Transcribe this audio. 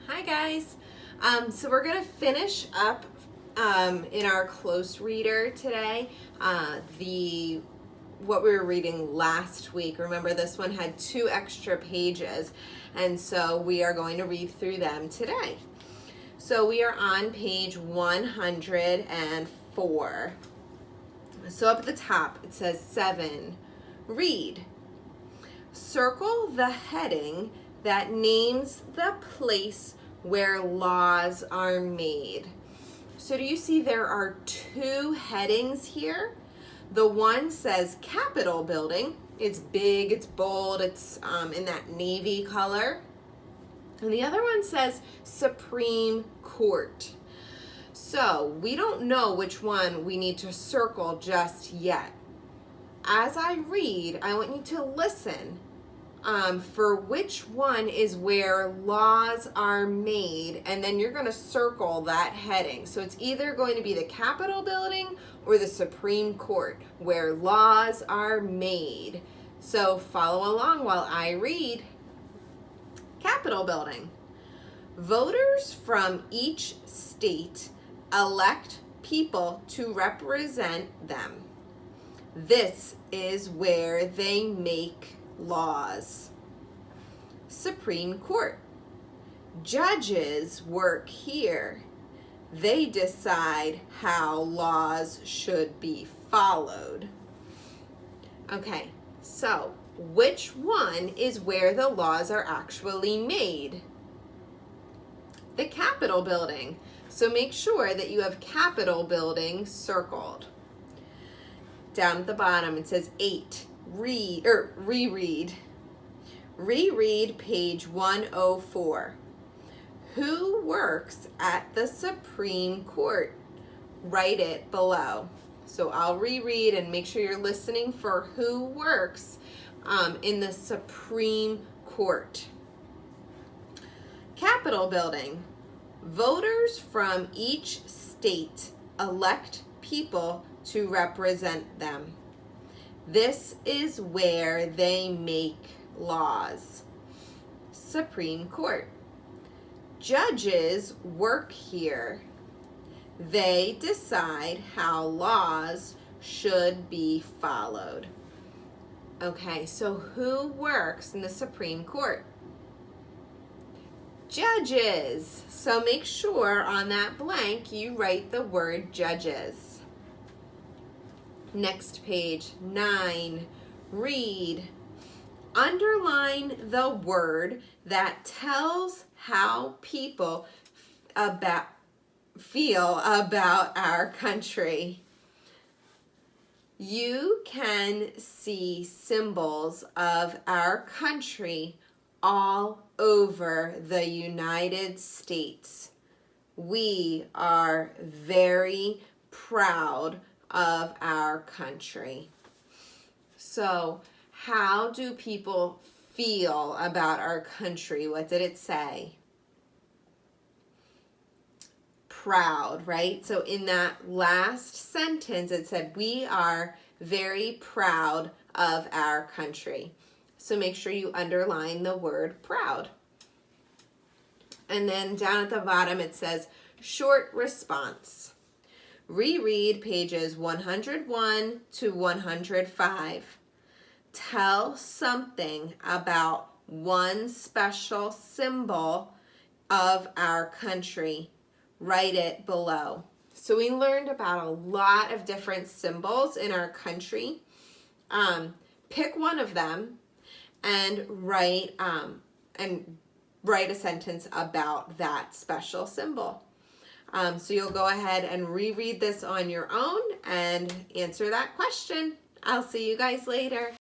Hi guys. So we're gonna finish up in our close reader today. The what we were reading last week. Remember, this one had 2 extra pages, and so we are going to read through them today. So we are on page 104. So up at the top it says 7. Read. Circle the heading that names the place where laws are made. So do you see there are 2 headings here? The one says Capitol Building. It's big, it's bold, it's in that navy color. And the other one says Supreme Court. So we don't know which one we need to circle just yet. As I read, I want you to listen for which one is where laws are made, and then you're going to circle that heading. So it's either going to be the Capitol Building or the Supreme Court, where laws are made. So follow along while I read. Capitol Building. Voters from each state elect people to represent them. This is where they make laws. Supreme Court. Judges work here. They decide how laws should be followed. Okay, so which one is where the laws are actually made? The Capitol Building. So make sure that you have Capitol Building circled. Down at the bottom it says 8. Reread. Reread page 104. Who works at the Supreme Court? Write it below. So I'll reread and make sure you're listening for who works in the Supreme Court. Capitol Building. Voters from each state elect people to represent them. This is where they make laws. Supreme Court. Judges work here. They decide how laws should be followed. Okay, so who works in the Supreme Court? Judges. So make sure on that blank you write the word judges. Next page, 9. Read. Underline the word that tells how people feel about our country. You can see symbols of our country all over the United States. We are very proud of our country. So, how do people feel about our country? What did it say? Proud, right? So in that last sentence it said we are very proud of our country. So make sure you underline the word proud. And then down at the bottom it says short response. Reread pages 101 to 105. Tell something about one special symbol of our country. Write it below. So we learned about a lot of different symbols in our country. Pick one of them and write a sentence about that special symbol. So you'll go ahead and reread this on your own and answer that question. I'll see you guys later.